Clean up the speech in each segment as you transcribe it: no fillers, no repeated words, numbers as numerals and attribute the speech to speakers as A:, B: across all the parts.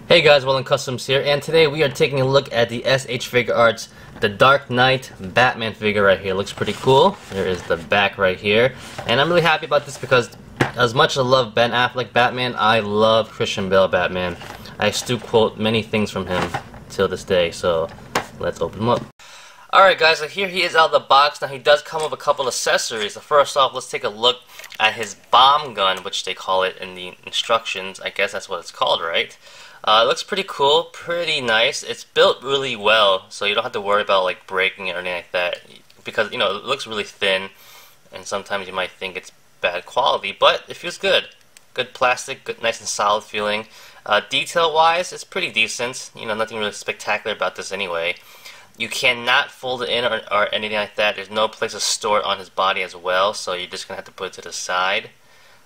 A: Hey guys, Welland Customs here, and today we are taking a look at the SH Figuarts, the Dark Knight Batman figure right here. Looks pretty cool. There is the back right here, and I'm really happy about this because as much as I love Ben Affleck Batman, I love Christian Bale Batman. I still quote many things from him till this day, so let's open him up. Alright guys, so here he is out of the box. Now he does come with a couple accessories. So first off, let's take a look at his bomb gun, which they call it in the instructions. I guess that's what it's called, right? It looks pretty cool, pretty nice. It's built really well, so you don't have to worry about like breaking it or anything like that. Because, you know, it looks really thin, and sometimes you might think it's bad quality, but it feels good. Good plastic, good, nice and solid feeling. Detail-wise, it's pretty decent. You know, nothing really spectacular about this anyway. You cannot fold it in or anything like that. There's no place to store it on his body as well, so you're just going to have to put it to the side.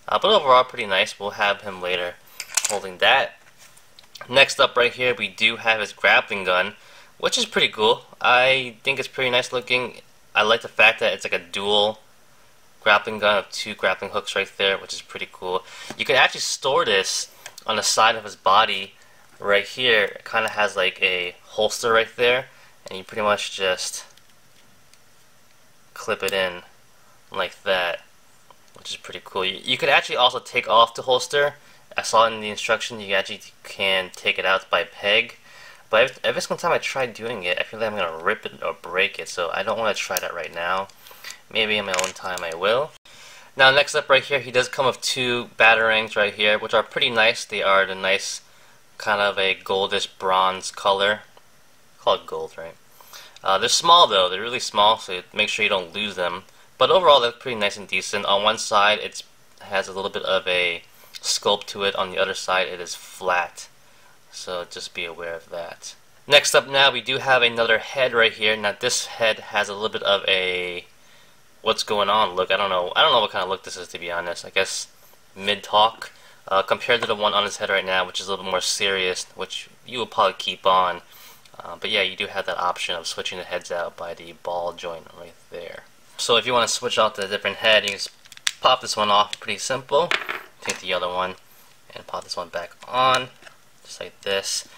A: But overall, pretty nice. We'll have him later holding that. Next up right here, we do have his grappling gun, which is pretty cool. I think it's pretty nice looking. I like the fact that it's like a dual grappling gun of two grappling hooks right there, which is pretty cool. You can actually store this on the side of his body right here. It kind of has like a holster right there, and you pretty much just clip it in like that, which is pretty cool. You could actually also take off the holster. I saw in the instruction you actually can take it out by a peg, but every single time I try doing it, I feel like I'm going to rip it or break it, so I don't want to try that right now. Maybe in my own time I will. Now next up right here, he does come with two batarangs right here, which are pretty nice. They are the nice kind of a goldish bronze color. Call it gold, right? They're small though, they're really small, so make sure you don't lose them. But overall they're pretty nice and decent. On one side it has a little bit of a sculpt to it, on the other side it is flat, so just be aware of that. Next up now we do have another head right here. Now this head has a little bit of a what's going on look. I don't know what kind of look this is, to be honest. I guess mid-talk compared to the one on his head right now, which is a little bit more serious, which you will probably keep on. But yeah, you do have that option of switching the heads out by the ball joint right there. So if you want to switch out the different head, you can just pop this one off, pretty simple. Take the other one and pop this one back on, just like this.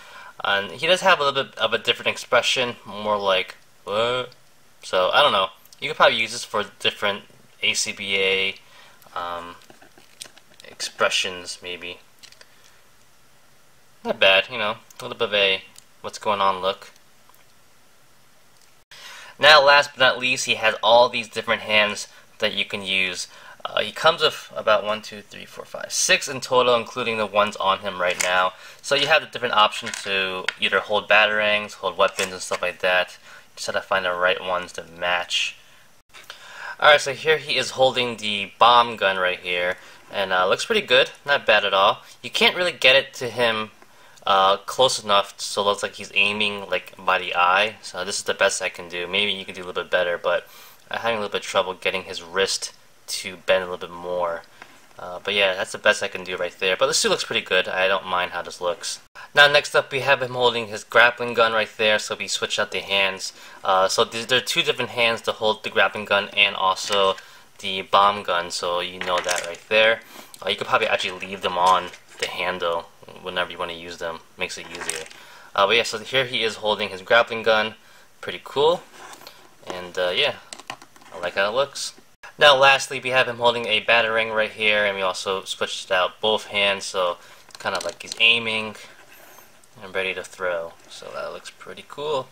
A: And he does have a little bit of a different expression, more like what? So I don't know. You could probably use this for different ACBA expressions, maybe. Not bad, you know, a little bit of a what's going on look. Now, last but not least, he has all these different hands that you can use. He comes with about 1, 2, 3, 4, 5, 6 in total, including the ones on him right now. So you have the different options to either hold batarangs, hold weapons, and stuff like that. You just have to find the right ones to match. Alright, so here he is holding the bomb gun right here, and looks pretty good, not bad at all. You can't really get it to him close enough so it looks like he's aiming like by the eye. So this is the best I can do. Maybe you can do a little bit better, but I'm having a little bit of trouble getting his wrist to bend a little bit more. But yeah, that's the best I can do right there. But this suit looks pretty good. I don't mind how this looks. Now next up we have him holding his grappling gun right there, so we switch out the hands. So there are two different hands to hold the grappling gun and also the bomb gun, so you know that right there. You could probably actually leave them on the handle whenever you want to use them. Makes it easier. But yeah, so here he is holding his grappling gun. Pretty cool. And yeah, I like how it looks. Now lastly, we have him holding a batarang right here, and we also switched out both hands, so kind of like he's aiming and ready to throw. So that looks pretty cool.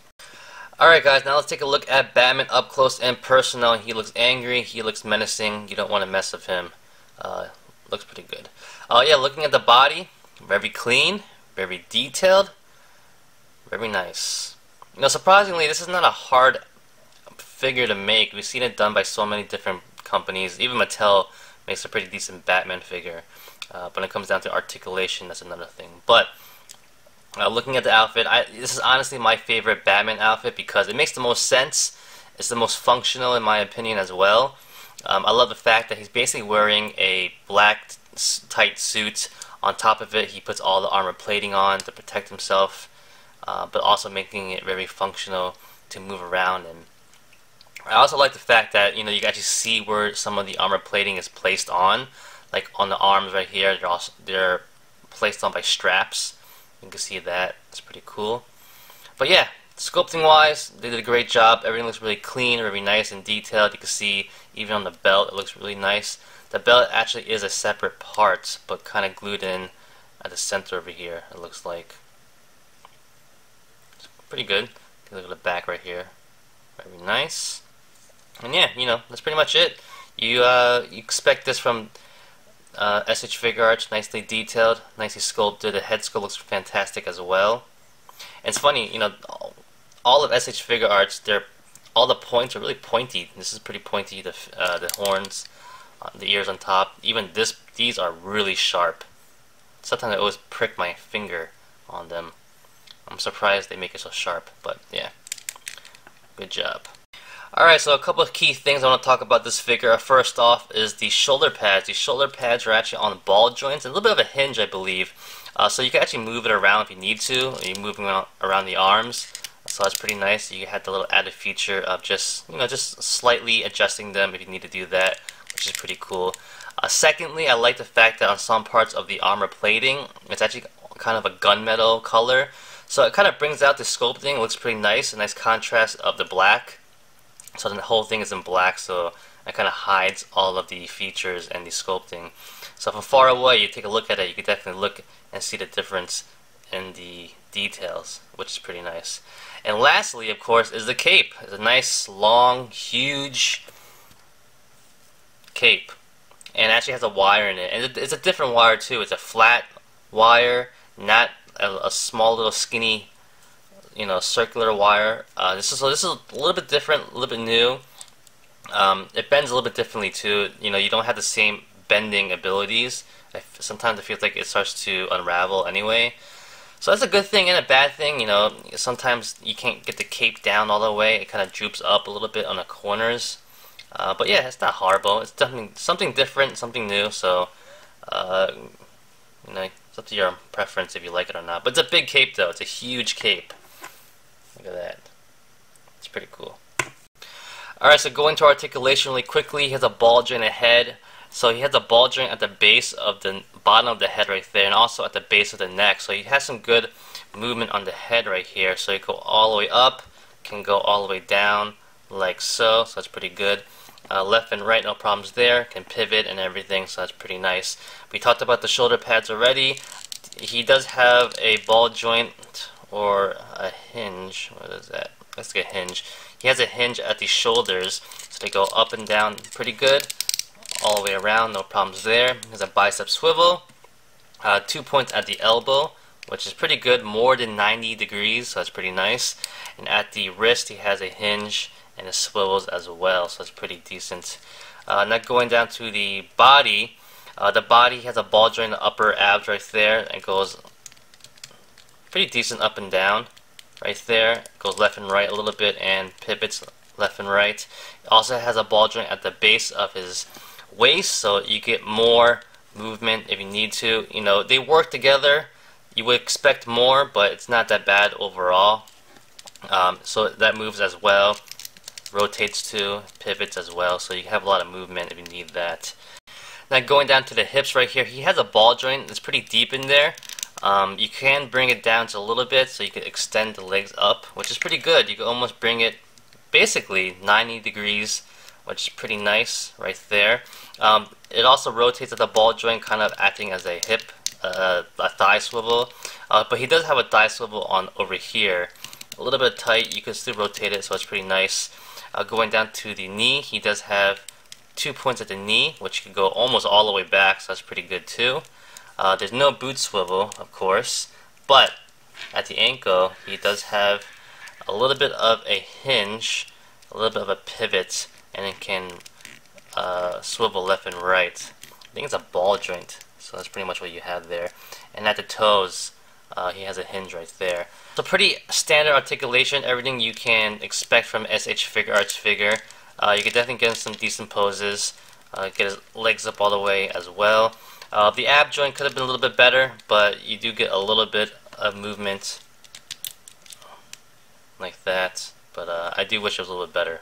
A: Alright guys, now let's take a look at Batman up close and personal. He looks angry, he looks menacing, you don't want to mess with him. Looks pretty good. Yeah, looking at the body, very clean, very detailed, very nice. You know, surprisingly, this is not a hard figure to make. We've seen it done by so many different companies. Even Mattel makes a pretty decent Batman figure. But when it comes down to articulation, that's another thing. But looking at the outfit, this is honestly my favorite Batman outfit because it makes the most sense. It's the most functional in my opinion as well. I love the fact that he's basically wearing a black tight suit. On top of it, he puts all the armor plating on to protect himself, but also making it very functional to move around. And I also like the fact that, you know, you can actually see where some of the armor plating is placed on, like on the arms right here. They're placed on by straps, You can see that. It's pretty cool. But yeah, sculpting wise, they did a great job. Everything looks really clean, very nice and detailed. You can see even on the belt, it looks really nice. The belt actually is a separate part, but kind of glued in at the center over here, it looks like. It's pretty good. Look at the back right here. Very nice. And yeah, you know, that's pretty much it. You expect this from SH Figuarts, nicely detailed, nicely sculpted. The head sculpt looks fantastic as well. And it's funny, you know, all of SH Figuarts, all the points are really pointy. This is pretty pointy. The horns, the ears on top. Even these are really sharp. Sometimes I always prick my finger on them. I'm surprised they make it so sharp, but yeah, good job. Alright, so a couple of key things I want to talk about this figure. First off is the shoulder pads. These shoulder pads are actually on ball joints, and a little bit of a hinge, I believe. So you can actually move it around if you need to. You're moving around the arms, so that's pretty nice. You had the little added feature of just slightly adjusting them if you need to do that, which is pretty cool. Secondly, I like the fact that on some parts of the armor plating, it's actually kind of a gunmetal color. So it kind of brings out the sculpting. It looks pretty nice, a nice contrast of the black. So the whole thing is in black, so it kind of hides all of the features and the sculpting. So from far away, you take a look at it, you can definitely look and see the difference in the details, which is pretty nice. And lastly, of course, is the cape. It's a nice, long, huge cape. And it actually has a wire in it. And it's a different wire too. It's a flat wire, not a small little skinny, circular wire. This is a little bit different, a little bit new. It bends a little bit differently too. You don't have the same bending abilities. Sometimes it feels like it starts to unravel anyway. So that's a good thing and a bad thing. Sometimes you can't get the cape down all the way. It kind of droops up a little bit on the corners. But yeah, it's not horrible. It's definitely something different, something new. So, it's up to your preference if you like it or not. But it's a big cape though. It's a huge cape. Look at that. It's pretty cool. Alright, so going to articulation really quickly. He has a ball joint head. So he has a ball joint at the base of the bottom of the head right there, and also at the base of the neck. So he has some good movement on the head right here. So you go all the way up, can go all the way down like so. So that's pretty good. Left and right, no problems there. Can pivot and everything, so that's pretty nice. We talked about the shoulder pads already. He does have a ball joint or a hinge. What is that? Let's get a hinge. He has a hinge at the shoulders, so they go up and down pretty good. All the way around, no problems there. He has a bicep swivel. 2 points at the elbow, which is pretty good, more than 90 degrees, so that's pretty nice. And at the wrist, he has a hinge and it swivels as well, so it's pretty decent. Now going down to the body has a ball joint in the upper abs right there, and goes pretty decent up and down right there. It goes left and right a little bit and pivots left and right. It also has a ball joint at the base of his waist, so you get more movement if you need to. They work together. You would expect more, but it's not that bad overall. So that moves as well, rotates too, pivots as well, so you have a lot of movement if you need that. Now going down to the hips right here, he has a ball joint that's pretty deep in there. You can bring it down just a little bit, so you can extend the legs up, which is pretty good. You can almost bring it basically 90 degrees, which is pretty nice right there. It also rotates at the ball joint, kind of acting as a hip, a thigh swivel. But he does have a thigh swivel on over here. A little bit tight, you can still rotate it, so it's pretty nice. Going down to the knee, he does have 2 points at the knee, which can go almost all the way back, so that's pretty good too. There's no boot swivel, of course, but at the ankle, he does have a little bit of a hinge, a little bit of a pivot, and it can swivel left and right. I think it's a ball joint, so that's pretty much what you have there. And at the toes, he has a hinge right there. So pretty standard articulation, everything you can expect from SH Figuarts figure. You can definitely get in some decent poses, get his legs up all the way as well. The ab joint could have been a little bit better, but you do get a little bit of movement like that. But I do wish it was a little bit better.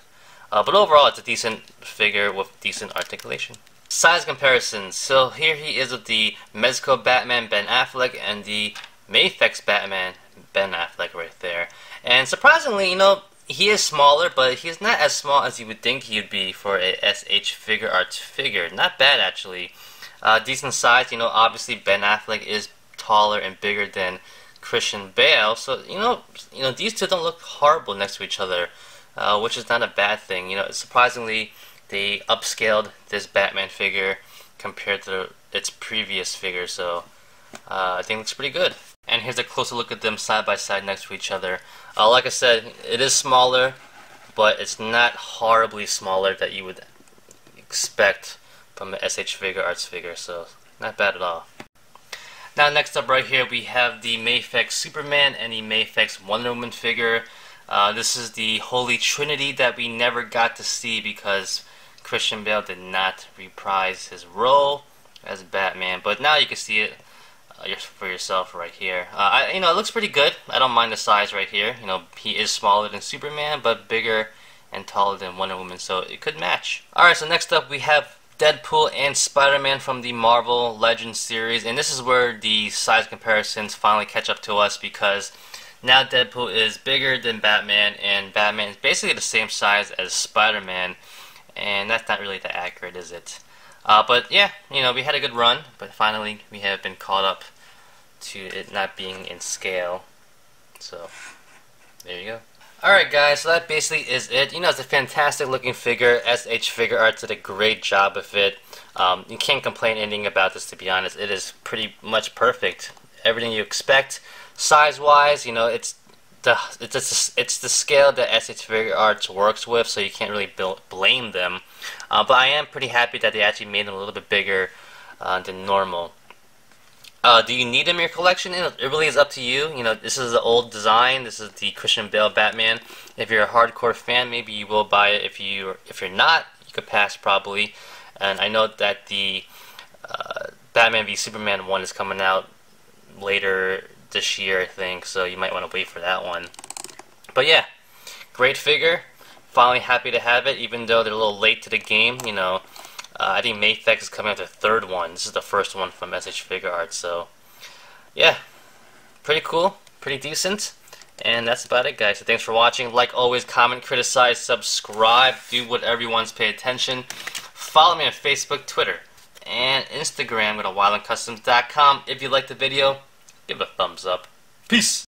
A: But overall, it's a decent figure with decent articulation. Size comparisons. So here he is with the Mezco Batman Ben Affleck and the Mafex Batman, Ben Affleck right there. And surprisingly, he is smaller, but he's not as small as you would think he'd be for a SH Figure Arts figure. Not bad, actually. Decent size. Obviously Ben Affleck is taller and bigger than Christian Bale, so these two don't look horrible next to each other, which is not a bad thing. Surprisingly, they upscaled this Batman figure compared to its previous figure, so I think it looks pretty good. And here's a closer look at them side by side next to each other. Like I said, it is smaller, but it's not horribly smaller that you would expect from an SH Figure Arts figure, so not bad at all. Now next up right here we have the Mafex Superman and the Mafex Wonder Woman figure. This is the Holy Trinity that we never got to see because Christian Bale did not reprise his role as Batman, but now you can see it for yourself right here. It looks pretty good. I don't mind the size right here. He is smaller than Superman, but bigger and taller than Wonder Woman, so it could match. Alright, so next up we have Deadpool and Spider-Man from the Marvel Legends series, and this is where the size comparisons finally catch up to us because now Deadpool is bigger than Batman, and Batman is basically the same size as Spider-Man, and that's not really that accurate, is it? But yeah, we had a good run, but finally we have been caught up to it not being in scale, so there you go. Alright guys, so that basically is it. It's a fantastic looking figure. SH Figure Arts did a great job of it. You can't complain anything about this, to be honest. It is pretty much perfect. Everything you expect. Size-wise, it's the scale that SH Figure Arts works with, so you can't really blame them. But I am pretty happy that they actually made them a little bit bigger than normal. Do you need them in your collection? It really is up to you. This is the old design. This is the Christian Bale Batman. If you're a hardcore fan, maybe you will buy it. If you're not, you could pass probably. And I know that the Batman v Superman one is coming out later this year, I think. So you might want to wait for that one. But yeah, great figure. Finally happy to have it, even though they're a little late to the game. I think Mafex is coming out with the third one. This is the first one from SH Figure Arts, so yeah, pretty cool, pretty decent, and that's about it, guys. So thanks for watching. Like always, comment, criticize, subscribe, do whatever you want to pay attention. Follow me on Facebook, Twitter, and Instagram. Go to wildlandcustoms.com. If you liked the video, give it a thumbs up. Peace!